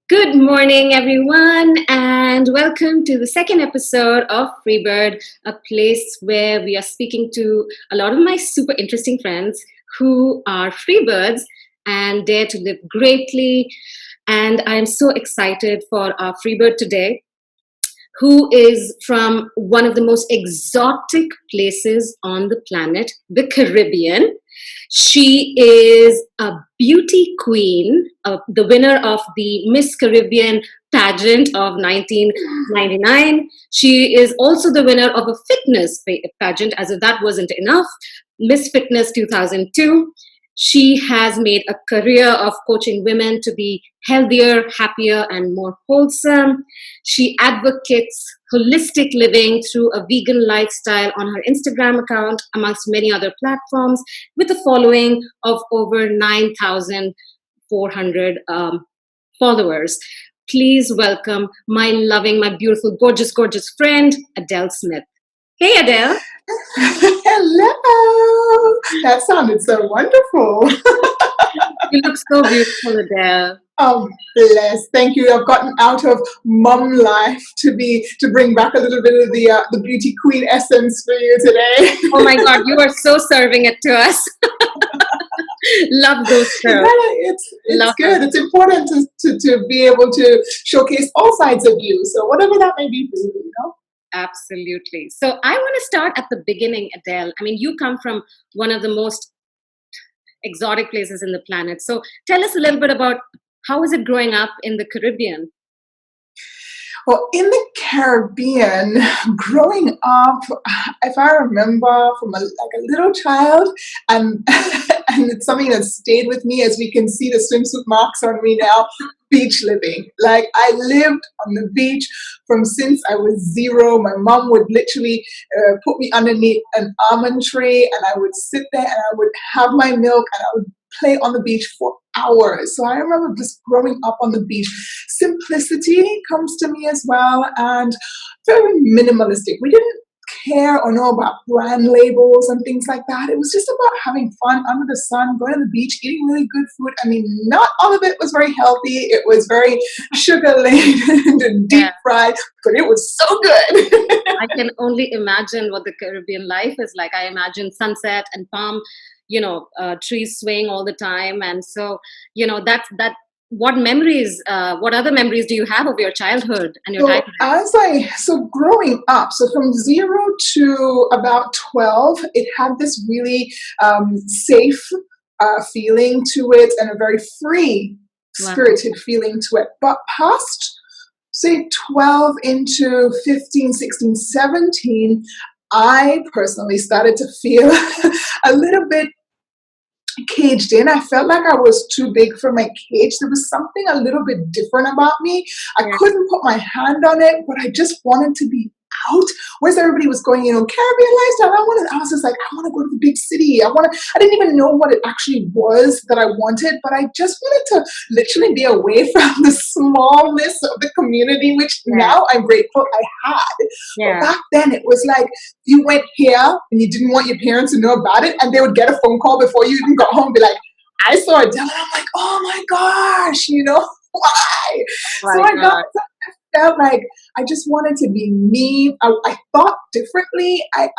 Good morning, everyone, and welcome to the second episode of Freebird, a place where we are speaking to a lot of my super interesting friends who are Freebirds and dare to live greatly. And I'm so excited for our Freebird today, who is from one of the most exotic places on the planet, the Caribbean. She is a beauty queen, the winner of the Miss Caribbean pageant of 1999. She is also the winner of a fitness pageant, as if that wasn't enough, Miss Fitness 2002. She has made a career of coaching women to be healthier, happier, and more wholesome. She advocates holistic living through a vegan lifestyle on her Instagram account, amongst many other platforms, with a following of over 9,400 followers. Please welcome my loving, my beautiful, gorgeous, gorgeous friend, Adele Smith. Hey, Adele. Hello. That sounded so wonderful. You look so beautiful, Adele. Bless. Thank you. I've gotten out of mum life to bring back a little bit of the beauty queen essence for you today. Oh my God, you are so serving it to us. Love those girls. It's good. It's important to be able to showcase all sides of you. So whatever that may be for you, you know. Absolutely. So I want to start at the beginning, Adele. I mean, you come from one of the most exotic places in the planet. So tell us a little bit about how was it growing up in the Caribbean? Well, in the Caribbean, growing up, if I remember from a little child, and and it's something that stayed with me, as we can see the swimsuit marks on me now, beach living. Like, I lived on the beach from since I was 0. My mom would literally put me underneath an almond tree, and I would sit there and I would have my milk and I would play on the beach for hours. So I remember just growing up on the beach. Simplicity comes to me as well, and very minimalistic. We didn't care or know about brand labels and things like that. It was just about having fun under the sun, going to the beach, eating really good food. I mean, not all of it was very healthy. It was very sugar laden and deep fried, but it was so good. I can only imagine what the Caribbean life is like. I imagine sunset and palm, trees swaying all the time. And so, that what memories, what other memories do you have of your childhood and your time? So growing up, so from 0 to about 12, it had this really safe feeling to it, and a very free spirited feeling to it. But past, say, 12 into 15, 16, 17, I personally started to feel a little bit caged in. I felt like I was too big for my cage. There was something a little bit different about me. I couldn't put my hand on it, but I just wanted to be out. Whereas everybody was going, Caribbean lifestyle. I was just like, I want to go to the big city. I didn't even know what it actually was that I wanted, but I just wanted to literally be away from the smallness of the community, which now I'm grateful I had. But back then it was like, you went here and you didn't want your parents to know about it, and they would get a phone call before you even got home and be like, I saw Adele, and I'm like, oh my gosh, why? I felt like I just wanted to be me. I thought differently. I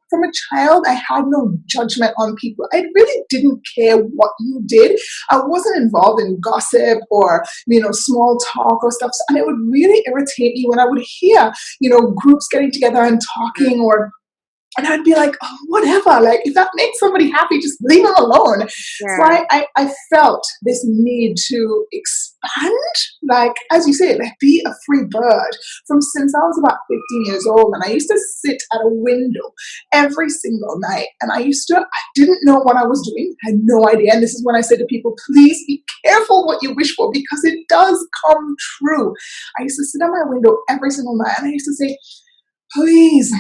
from a child, I had no judgment on people. I really didn't care what you did. I wasn't involved in gossip or, small talk or stuff. And it would really irritate me when I would hear, groups getting together and talking, and I'd be like, oh, whatever. Like, if that makes somebody happy, just leave them alone. Yeah. So I felt this need to expand, like, as you say, like, be a free bird from since I was about 15 years old. And I used to sit at a window every single night. And I didn't know what I was doing. I had no idea. And this is when I said to people, please be careful what you wish for, because it does come true. I used to sit at my window every single night, and I used to say, please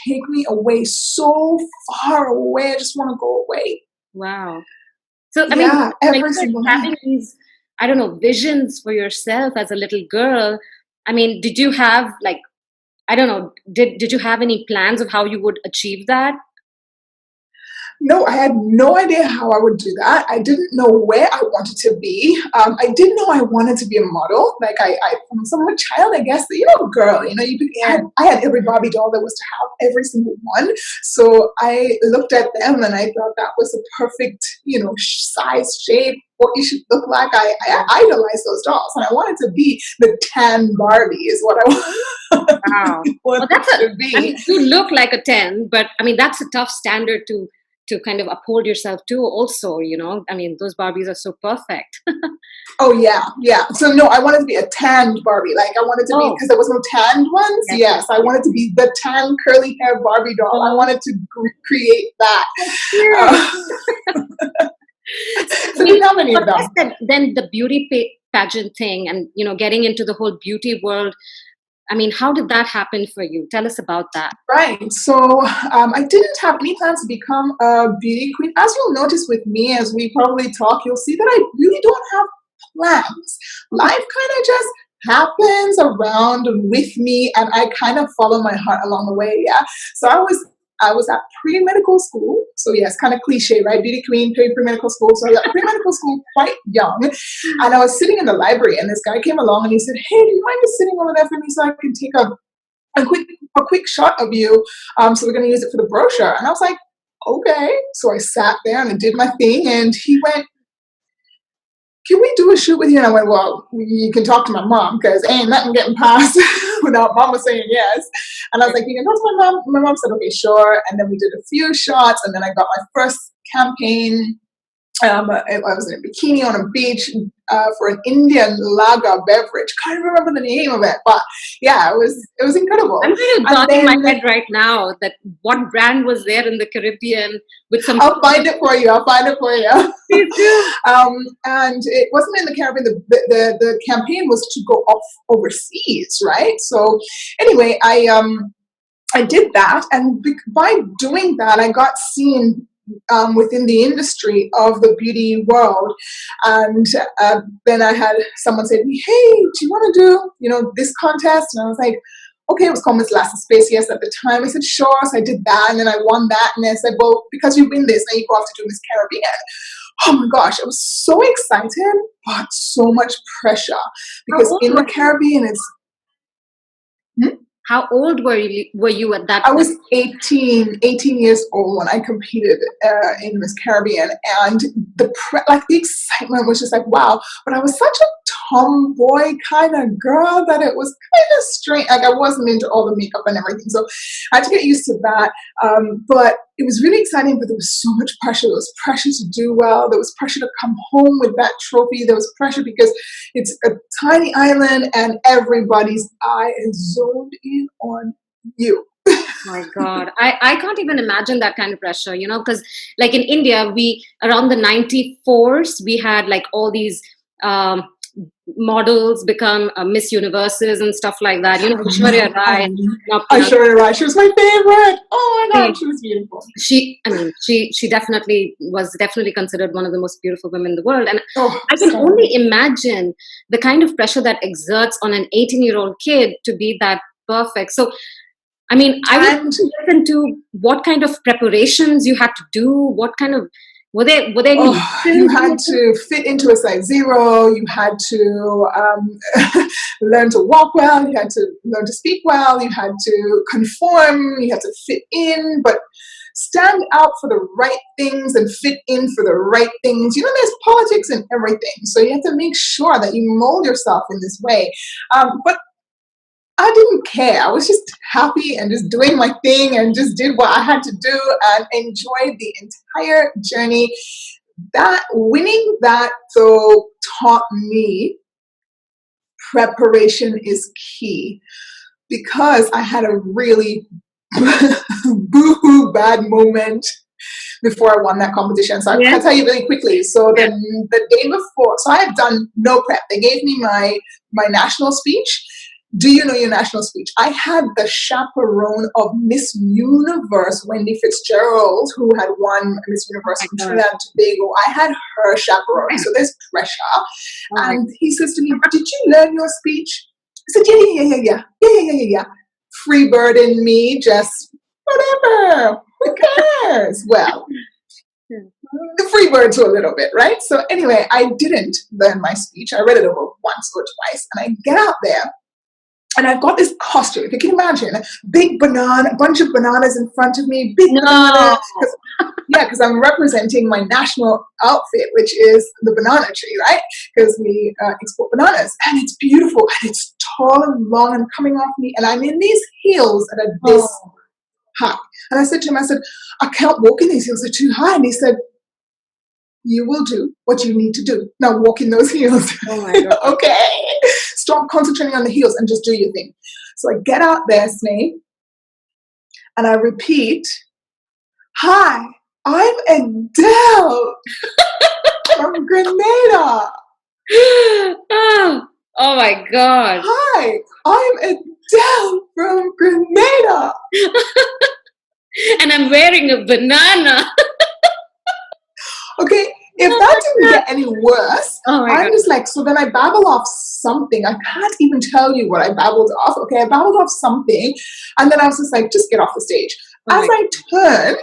take me away, so far away. I just want to go away. Wow. So, I mean, every single having these, I don't know, visions for yourself as a little girl. I mean, did you have did you have any plans of how you would achieve that? No, I had no idea how I would do that. I didn't know where I wanted to be. I didn't know I wanted to be a model. Like from some child, I guess, girl, I had every Barbie doll there was to have, every single one. So I looked at them and I thought that was a perfect, size, shape, what you should look like. I idolized those dolls, and I wanted to be the tan Barbie is what I Wow. Well, to be. I mean, you look like a 10, but I mean, that's a tough standard to kind of uphold yourself to also, I mean, those Barbies are so perfect. Oh yeah. So no, I wanted to be a tanned Barbie. Like I wanted to be, because there was no tanned ones. Yes, I wanted to be the tan curly hair Barbie doll. I wanted to create that. So we didn't have any of them. Then the beauty pageant thing, and getting into the whole beauty world. I mean, how did that happen for you? Tell us about that. Right. So I didn't have any plans to become a beauty queen. As you'll notice with me, as we probably talk, you'll see that I really don't have plans. Life kind of just happens around with me, and I kind of follow my heart along the way. Yeah. So I was at pre-medical school. So yes, kind of cliche, right? Beauty queen, pre-medical school. So I was at pre-medical school quite young. And I was sitting in the library, and this guy came along and he said, "Hey, do you mind just sitting over there for me so I can take a quick shot of you? So we're going to use it for the brochure." And I was like, okay. So I sat there and I did my thing, and he went, "Can we do a shoot with you?" And I went, "Well, you can talk to my mom, because ain't nothing getting past without mama saying yes." And I was like, "You can talk to my mom." My mom said, "Okay, sure." And then we did a few shots, and then I got my first campaign. I was in a bikini on a beach for an Indian lager beverage. Can't remember the name of it, but yeah, it was incredible. I'm kind of nodding my head right now that what brand was there in the Caribbean with some. I'll find it for you. Please do. And it wasn't in the Caribbean. The campaign was to go off overseas, right? So anyway, I did that, and by doing that, I got seen within the industry of the beauty world. And then I had someone say to me, "Hey, do you want to do, this contest?" And I was like, okay, it was called Miss Lasting Space, yes, at the time. I said, sure. So I did that, and then I won that. And I said, well, because you win this, now you go off to do Miss Caribbean. Oh my gosh, I was so excited, but so much pressure. Because in the Caribbean, it's... How old were you at that time? I was 18 years old when I competed in Miss Caribbean, and the excitement was just like, wow. But I was such a tomboy kind of girl that it was kind of strange. Like I wasn't into all the makeup and everything, so I had to get used to that. But it was really exciting, but there was so much pressure. There was pressure to do well. There was pressure to come home with that trophy. There was pressure because it's a tiny island and everybody's eye is zoned in on you. My God, I can't even imagine that kind of pressure, because like in India, around the 94s, we had like all these models become Miss Universes and stuff like that. Aishwarya Rai. Aishwarya Rai, she was my favorite. Oh my God, she was beautiful. She definitely was considered one of the most beautiful women in the world. And I can only imagine the kind of pressure that exerts on an 18-year-old kid to be that perfect. So, I mean, I would listen to what kind of preparations you had to do, what kind of... Were there you had to fit into a size 0. You had to learn to walk well. You had to learn to speak well. You had to conform. You had to fit in, but stand out for the right things and fit in for the right things. There's politics in everything, so you have to make sure that you mold yourself in this way. But I didn't care. I was just happy and just doing my thing and just did what I had to do and enjoyed the entire journey. That winning that though taught me preparation is key, because I had a really boo-hoo bad moment before I won that competition. So I'll tell you really quickly. So the day before, so I had done no prep. They gave me my national speech. Do you know your national speech? I had the chaperone of Miss Universe, Wendy Fitzgerald, who had won Miss Universe from Trinidad and Tobago. I had her chaperone, so there's pressure. And he says to me, "Did you learn your speech?" I said, yeah. Freebird in me, just whatever. Who cares? Well, Freebird to a little bit, right? So anyway, I didn't learn my speech. I read it over once or twice, and I get out there, and I've got this costume. If you can imagine, big banana, a bunch of bananas in front of me, big banana. Because I'm representing my national outfit, which is the banana tree, right? Because we export bananas, and it's beautiful, and it's tall and long and coming off me, and I'm in these heels that are this high. And I said to him, I said, I can't walk in these heels, they're too high. And he said, you will do what you need to do. Now walk in those heels. Oh my God. Okay. Stop concentrating on the heels and just do your thing. So I get out there, Snake, and I repeat, hi, I'm Adele from Grenada. Oh my God. Hi, I'm Adele from Grenada. And I'm wearing a banana. Okay, if that didn't get any worse, I'm just like, so then I babble off something. I can't even tell you what I babbled off. Okay, I babbled off something, and then I was just like, just get off the stage. As I turn,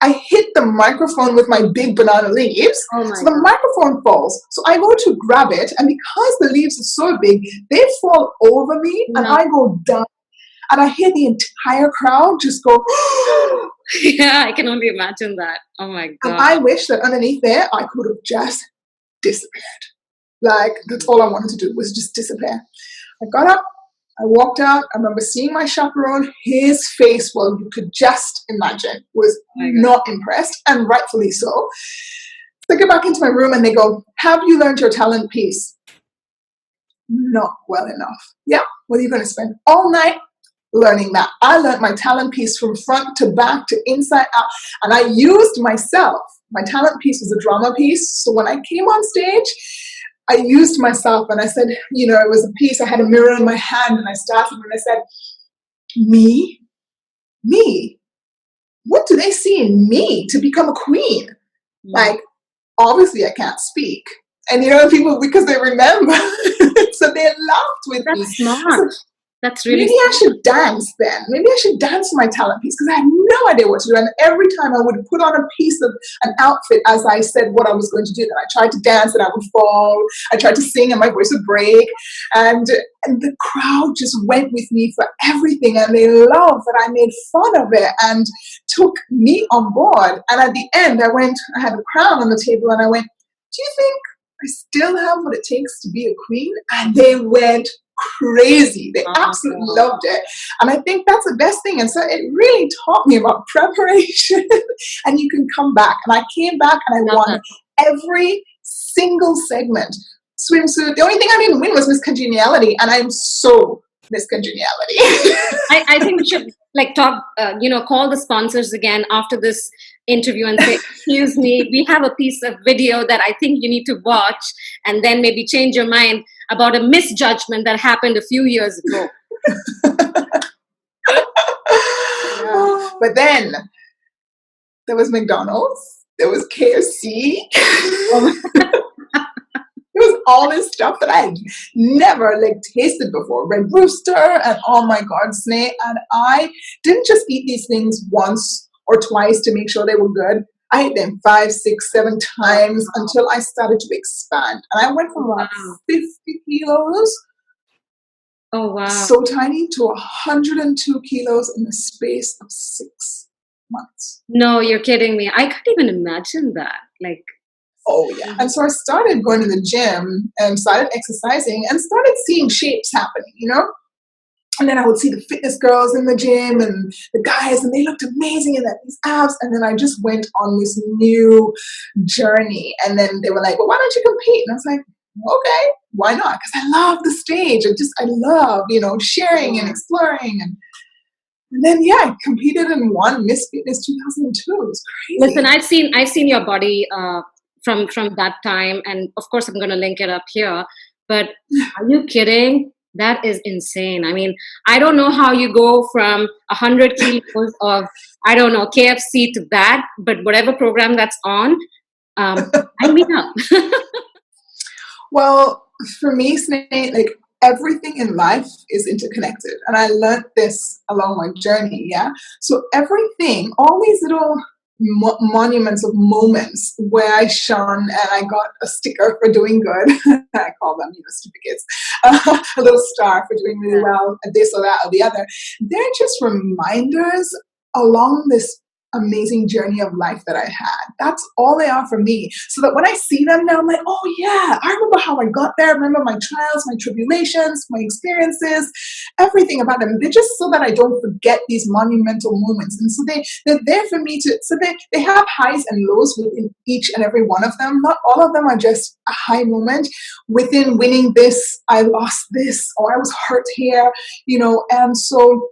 I hit the microphone with my big banana leaves. So the microphone falls. So I go to grab it, and because the leaves are so big, they fall over me, and I go down. And I hear the entire crowd just go, yeah, I can only imagine that. Oh my God. And I wish that underneath there, I could have just disappeared. Like, that's all I wanted to do was just disappear. I got up, I walked out. I remember seeing my chaperone. His face, well, you could just imagine, was not impressed, and rightfully so. So I get back into my room and they go, have you learned your talent piece? Not well enough. Yeah, what are you going to spend all night learning that? I learned my talent piece from front to back to inside out, and I used myself. My talent piece was a drama piece, so when I came on stage, I used myself, and I said, you know, it was a piece, I had a mirror in my hand, and I started, and I said, me, what do they see in me to become a queen? Like, obviously I can't speak, and you know, people, because they remember, so they laughed with me. That's smart. That's really maybe smart. I should dance then. Maybe I should dance my talent piece, because I had no idea what to do. And every time I would put on a piece of an outfit as I said what I was going to do. Then I tried to dance and I would fall. I tried to sing and my voice would break. And the crowd just went with me for everything. And they loved that I made fun of it and took me on board. And at the end, I had a crown on the table and I went, do you think I still have what it takes to be a queen? And they went crazy. They absolutely loved it. And I think that's the best thing. And so it really taught me about preparation. And you can come back. And I came back and I won every single segment. Swimsuit. The only thing I didn't win was Miss Congeniality. And I'm so Miss Congeniality. I think we should talk, call the sponsors again after this interview and say, excuse me, we have a piece of video that I think you need to watch, and then maybe change your mind about a misjudgment that happened a few years ago. But then there was McDonald's, there was KFC. It was all this stuff that I had never tasted before. Red Rooster and oh my God, Snake. And I didn't just eat these things once or twice to make sure they were good. I ate them 5, 6, 7 times until I started to expand. And I went from about 50 kilos, so tiny, to 102 kilos in the space of 6 months. No, you're kidding me. I can't even imagine that. Oh yeah. And so I started going to the gym and started exercising and started seeing shapes happening, you know? And then I would see the fitness girls in the gym and the guys, and they looked amazing and had these abs. And then I just went on this new journey. And then they were like, well, why don't you compete? And I was like, okay, why not? Because I love the stage. I love, sharing and exploring. And then, I competed and won Miss Fitness 2002. It was crazy. Listen, I've seen your body from that time. And of course, I'm going to link it up here. But are you kidding? That is insane. I mean, I don't know how you go from 100 kilos of, I don't know, KFC to that, but whatever program that's on, I mean up. Well, for me, Snake, everything in life is interconnected. And I learned this along my journey, yeah? So everything, all these little monuments of moments where I shone and I got a sticker for doing good. I call them, certificates, a little star for doing really well at this or that or the other. They're just reminders along this amazing journey of life that I had. That's all they are for me. So that when I see them now, I'm like, oh yeah, I remember how I got there. I remember my trials, my tribulations, my experiences, everything about them. They're just so that I don't forget these monumental moments. And so they're there for me so they have highs and lows within each and every one of them. Not all of them are just a high moment. Within winning this, I lost this, or I was hurt here, and so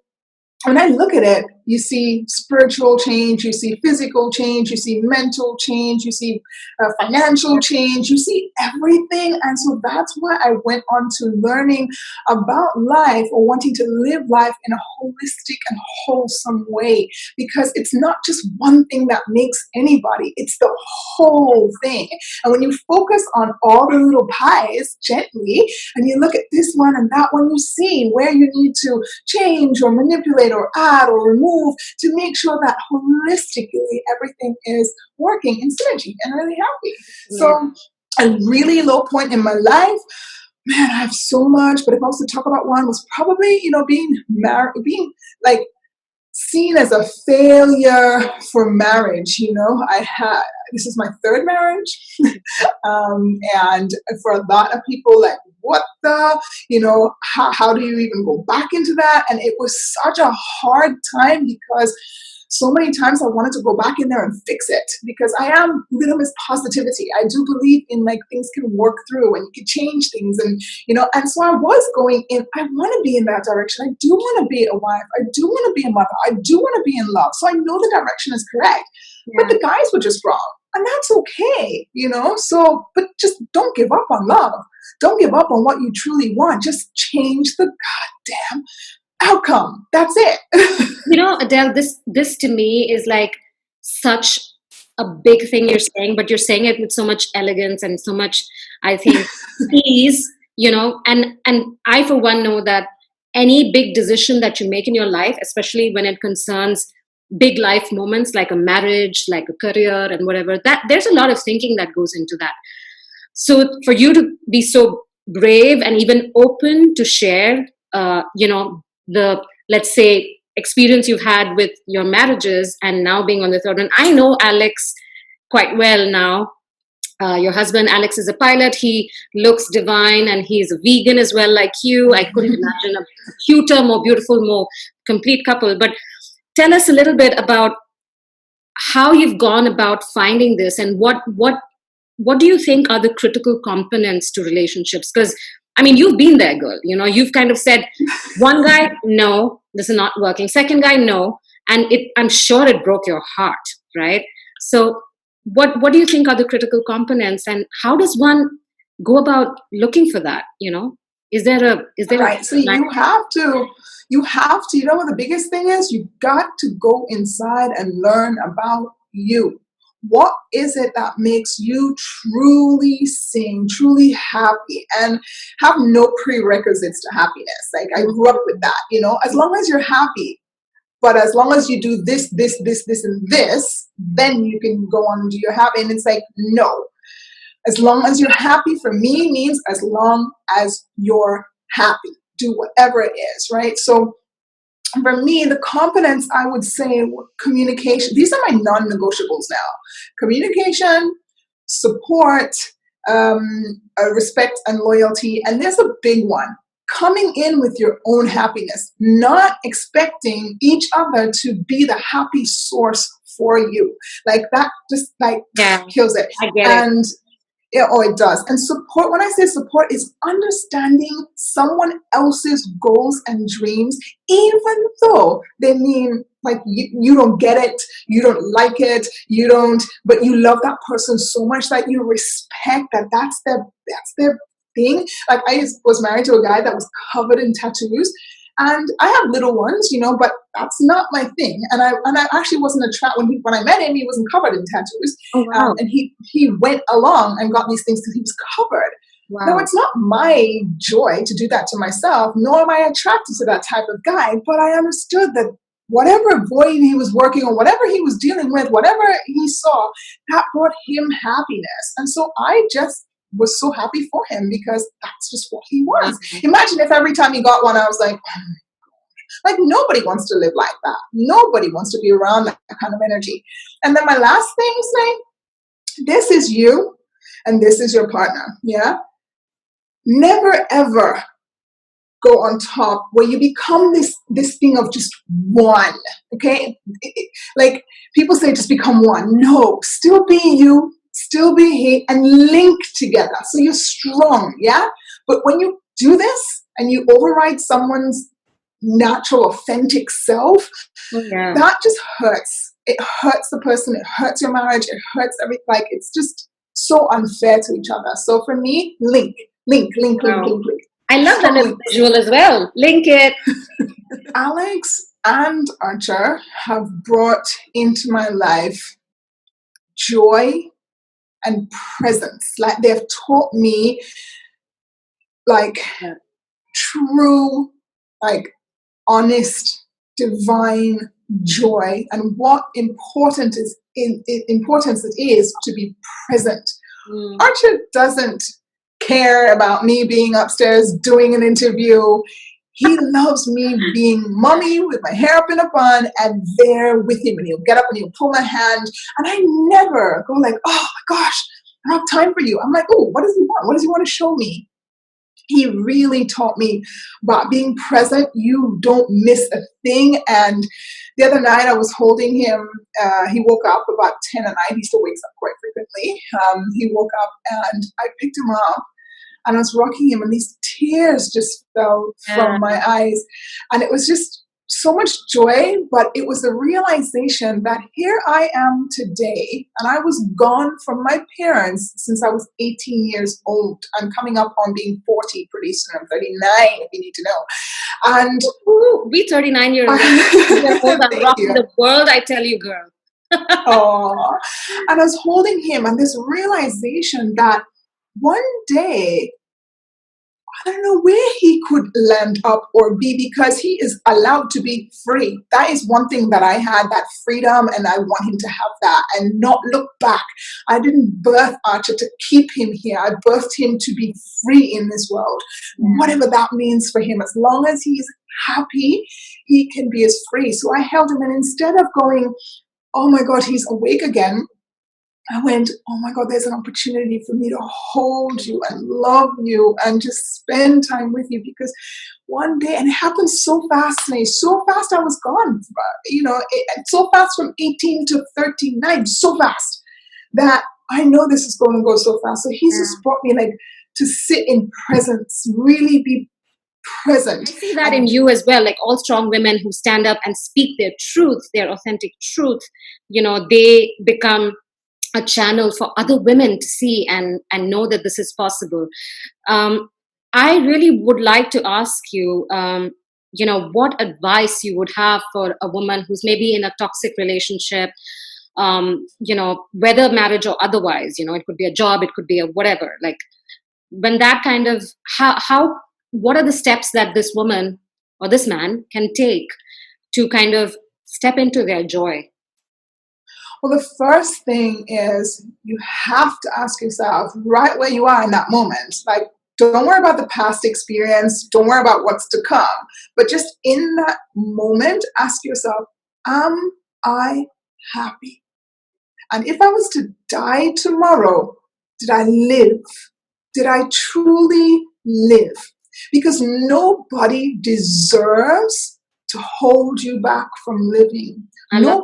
when I look at it, you see spiritual change, you see physical change, you see mental change, you see financial change, you see everything. And so that's why I went on to learning about life, or wanting to live life in a holistic and wholesome way, because it's not just one thing that makes anybody, it's the whole thing. And when you focus on all the little pies gently, and you look at this one and that one, you see where you need to change or manipulate or add or remove to make sure that holistically everything is working in synergy and really happy. So a really low point in my life, man, I have so much, but if I was to talk about one, was probably, being married, being like seen as a failure for marriage. This is my third marriage. And for a lot of people, like, what how do you even go back into that? And it was such a hard time, because so many times I wanted to go back in there and fix it, because I am little Miss Positivity. I do believe in, like, things can work through and you can change things, and and so I was going in. I want to be in that direction. I do want to be a wife. I do want to be a mother. I do want to be in love. So I know the direction is correct, but the guys were just wrong, and that's okay, So, but just don't give up on love. Don't give up on what you truly want. Just change the goddamn outcome. That's it. Adele, this to me is like such a big thing you're saying, but you're saying it with so much elegance and so much, I think, ease, and I, for one, know that any big decision that you make in your life, especially when it concerns big life moments like a marriage, like a career and whatever, that there's a lot of thinking that goes into that. So for you to be so brave and even open to share, the, let's say, experience you've had with your marriages and now being on the third one. I know Alex quite well now. Your husband, Alex, is a pilot. He looks divine, and he's a vegan as well, like you. I couldn't imagine a cuter, more beautiful, more complete couple. But tell us a little bit about how you've gone about finding this, and what do you think are the critical components to relationships? Because, I mean, you've been there, girl. You've kind of said, one guy, no, this is not working. Second guy, no. And I'm sure it broke your heart, right? So what do you think are the critical components, and how does one go about looking for that? Is there right? So you have to, what the biggest thing is? You got to go inside and learn about you. What is it that makes you truly sing, truly happy, and have no prerequisites to happiness? Like, I grew up with that, as long as you're happy, but as long as you do this, and this, then you can go on and do your happy. And it's like, no. As long as you're happy, for me, means as long as you're happy. Do whatever it is, right? So for me, the competence, I would say, communication. These are my non-negotiables now. Communication, support, respect, and loyalty. And there's a big one. Coming in with your own happiness, not expecting each other to be the happy source for you. Like, that just kills it. I get it. Yeah, oh, it does. And support, when I say support, is understanding someone else's goals and dreams, even though they mean, like, you don't get it, you don't like it, but you love that person so much that you respect that that's their thing. Like, I was married to a guy that was covered in tattoos. And I have little ones, but that's not my thing. And I actually wasn't attracted when I met him. He wasn't covered in tattoos. Oh, wow. And he went along and got these things because he was covered. Wow. Now, it's not my joy to do that to myself, nor am I attracted to that type of guy. But I understood that whatever void he was working on, whatever he was dealing with, whatever he saw, that brought him happiness. And so I just was so happy for him because that's just what he was. Imagine if every time he got one, I was like, like, nobody wants to live like that. Nobody wants to be around that kind of energy. And then my last thing is saying, this is you and this is your partner. Yeah. Never ever go on top where you become this thing of just one. Okay. Like people say, just become one. No, still be you, still be he, and link together. So you're strong. Yeah. But when you do this and you override someone's natural, authentic self, that just hurts. It hurts the person. It hurts your marriage. It hurts everything. Like, it's just so unfair to each other. So for me, link. I love that visual as well. Link it. Alex and Archer have brought into my life joy and presence. Like, they've taught me, like, true, like, honest, divine joy, and what importance it is to be present. Archer doesn't care about me being upstairs doing an interview. He loves me being mommy with my hair up in a bun and there with him, and he'll get up and he'll pull my hand, and I never go like, oh my gosh, I don't have time for you. I'm like, oh, what does he want? What does he want to show me? He really taught me about being present. You don't miss a thing. And the other night I was holding him. He woke up about 10 at night. He still wakes up quite frequently. He woke up and I picked him up and I was rocking him, and these tears just fell from my eyes. And it was just so much joy, but it was a realization that here I am today, and I was gone from my parents since I was 18 years old. I'm coming up on being 40 pretty soon. I'm 39 if you need to know. And we 39 years old are rocking the world, I tell you, girl. Oh, and I was holding him, and this realization that one day, I don't know where he could land up or be, because he is allowed to be free. That is one thing that I had, that freedom, and I want him to have that and not look back. I didn't birth Archer to keep him here. I birthed him to be free in this world. Whatever that means for him, as long as he's happy, he can be as free. So I held him, and instead of going, oh my God, he's awake again, I went, oh my God, there's an opportunity for me to hold you and love you and just spend time with you, because one day, and it happened so fast, so fast I was gone, so fast from 18 to 39, so fast that I know this is going to go so fast. So he's just brought me like to sit in presence, really be present. I see that in you as well, like all strong women who stand up and speak their truth, their authentic truth, they become a channel for other women to see and know that this is possible. I really would like to ask you, what advice you would have for a woman who's maybe in a toxic relationship, whether marriage or otherwise, it could be a job, it could be a whatever, like when that kind of, what are the steps that this woman or this man can take to kind of step into their joy? Well, the first thing is you have to ask yourself right where you are in that moment. Like, don't worry about the past experience. Don't worry about what's to come. But just in that moment, ask yourself, am I happy? And if I was to die tomorrow, did I live? Did I truly live? Because nobody deserves to hold you back from living.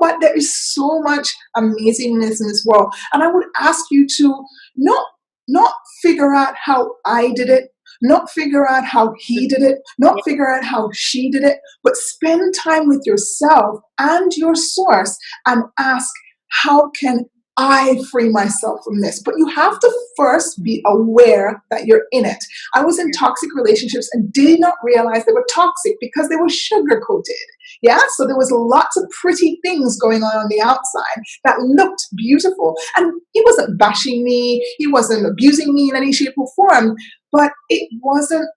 But there is so much amazingness in this world. And I would ask you to not figure out how I did it, not figure out how he did it, not figure out how she did it, but spend time with yourself and your source and ask, how can I free myself from this? But you have to first be aware that you're in it. I was in toxic relationships and did not realize they were toxic because they were sugar-coated. Yeah, so there was lots of pretty things going on the outside that looked beautiful. And he wasn't bashing me, he wasn't abusing me in any shape or form, but it wasn't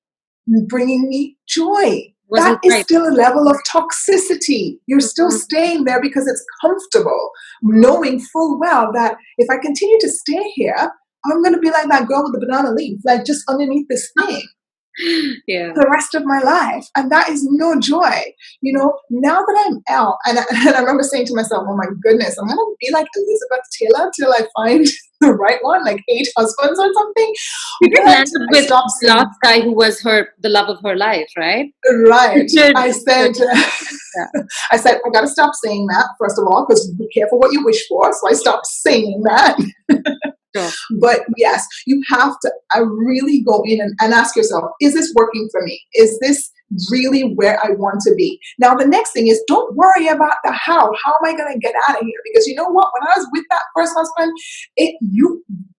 bringing me joy. that Wasn't is right. still a level of toxicity. You're still Mhm. staying there because it's comfortable, knowing full well that if I continue to stay here, I'm going to be like that girl with the banana leaf, like just underneath this thing Yeah. the rest of my life. And that is no joy. Now that I'm out, and I remember saying to myself, oh my goodness, I'm going to be like Elizabeth Taylor till I find the right one, like 8 husbands or something. She did But land up I with stopped the saying, last guy who was the love of her life, right? right. Richard. I said, Yeah. I said, I got to stop saying that, first of all, because be careful what you wish for. So I stopped saying that. Sure. But yes, you have to really go in and ask yourself, is this working for me? Is this really where I want to be? Now, the next thing is, don't worry about the how. How am I going to get out of here? Because you know what? When I was with that first husband,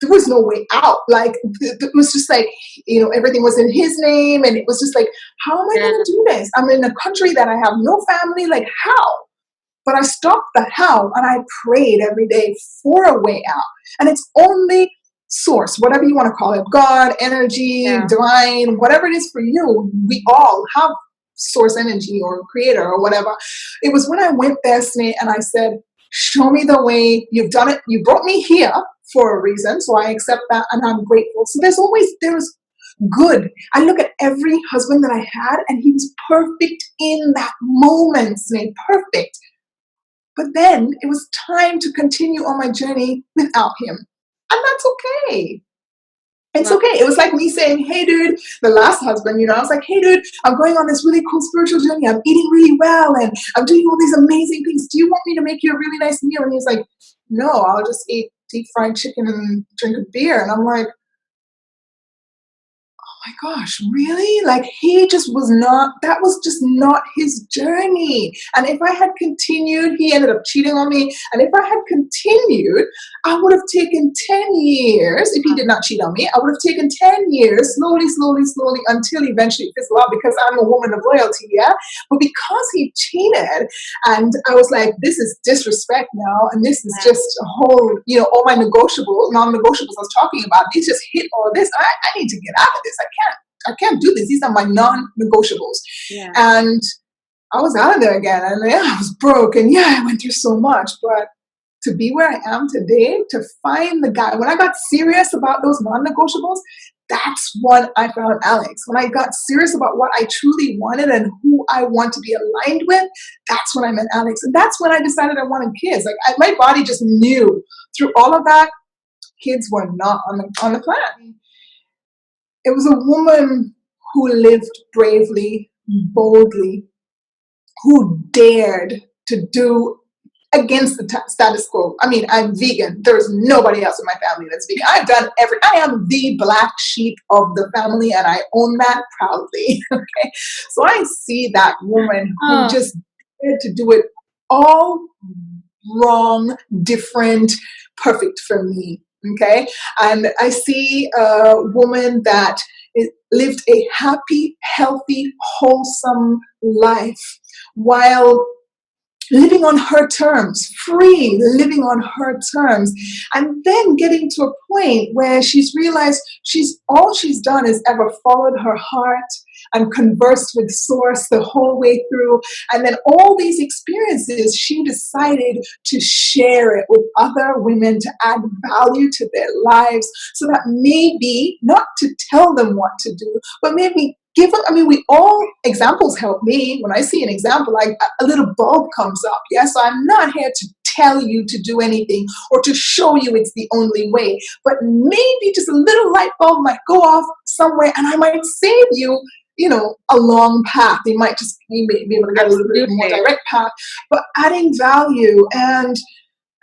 there was no way out. Like, it was just like, everything was in his name. And it was just like, how am I Yeah. going to do this? I'm in a country that I have no family. Like, how? But I stopped the how and I prayed every day for a way out. And it's only source, whatever you want to call it, God, energy, Yeah. divine, whatever it is for you. We all have source energy or creator or whatever. It was when I went there, Sneh, and I said, show me the way. You've done it. You brought me here for a reason. So I accept that and I'm grateful. So there's good. I look at every husband that I had and he was perfect in that moment, Sneh, perfect. But then it was time to continue on my journey without him. And that's okay. It's Wow. okay. It was like me saying, hey, dude, the last husband, I was like, hey, dude, I'm going on this really cool spiritual journey. I'm eating really well and I'm doing all these amazing things. Do you want me to make you a really nice meal? And he's like, no, I'll just eat deep fried chicken and drink a beer. And I'm like, my gosh, really? Like that was just not his journey. And if I had continued, he ended up cheating on me. And if I had continued, I would have taken 10 years. If he did not cheat on me, I would have taken 10 years, slowly, slowly, slowly, until eventually it fizzled out because I'm a woman of loyalty, yeah? But because he cheated, and I was like, this is disrespect now. And this is just a whole, all my non-negotiables I was talking about, these just hit all this. I need to get out of this. I can't do this. These are my non-negotiables. Yeah. And I was out of there again. And I was broke. And I went through so much. But to be where I am today, to find the guy, when I got serious about those non-negotiables, that's when I found Alex. When I got serious about what I truly wanted and who I want to be aligned with, that's when I met Alex. And that's when I decided I wanted kids. Like my body just knew through all of that, kids were not on the plan. It was a woman who lived bravely, boldly, who dared to do against the status quo. I mean, I'm vegan. There's nobody else in my family that's vegan. I am the black sheep of the family and I own that proudly. Okay. So I see that woman who just dared to do it all wrong, different, perfect for me. Okay. And I see a woman that lived a happy, healthy, wholesome life while living on her terms, free, living on her terms, and then getting to a point where she's realized all she's done is ever followed her heart and conversed with source the whole way through. And then all these experiences, she decided to share it with other women to add value to their lives so that maybe not to tell them what to do, but maybe examples help me. When I see an example, like a little bulb comes up. Yeah, so I'm not here to tell you to do anything or to show you it's the only way, but maybe just a little light bulb might go off somewhere and I might save you, a long path. They might just be able to get a little bit more direct path, but adding value and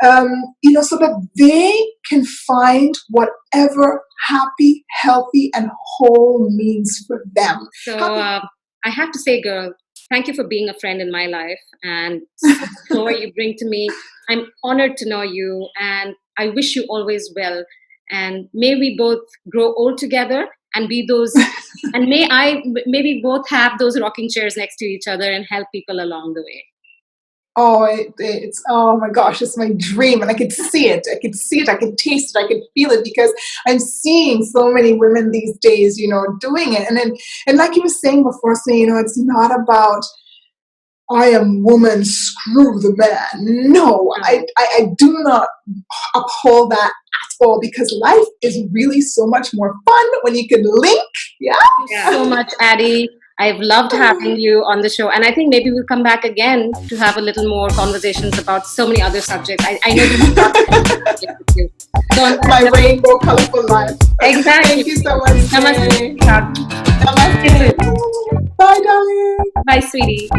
so that they can find whatever happy, healthy, and whole means for them. So I have to say, girl, thank you for being a friend in my life and so much joy you bring to me. I'm honored to know you and I wish you always well. And may we both grow old together and be those, and may we both have those rocking chairs next to each other and help people along the way. Oh, it's, oh my gosh, it's my dream. And I could see it. I could see it. I could taste it. I could feel it, because I'm seeing so many women these days, doing it. And like you were saying before, saying, it's not about, I am woman, screw the man. No, I do not uphold that at all, because life is really so much more fun when you can link. Yeah. Thank you so much, Addie. I've loved having you on the show, and I think maybe we'll come back again to have a little more conversations about so many other subjects. I know there's a lot with you. So my rainbow, colorful life. Exactly. Thank you so much. Namaste. Namaste. Bye, darling. Bye, sweetie.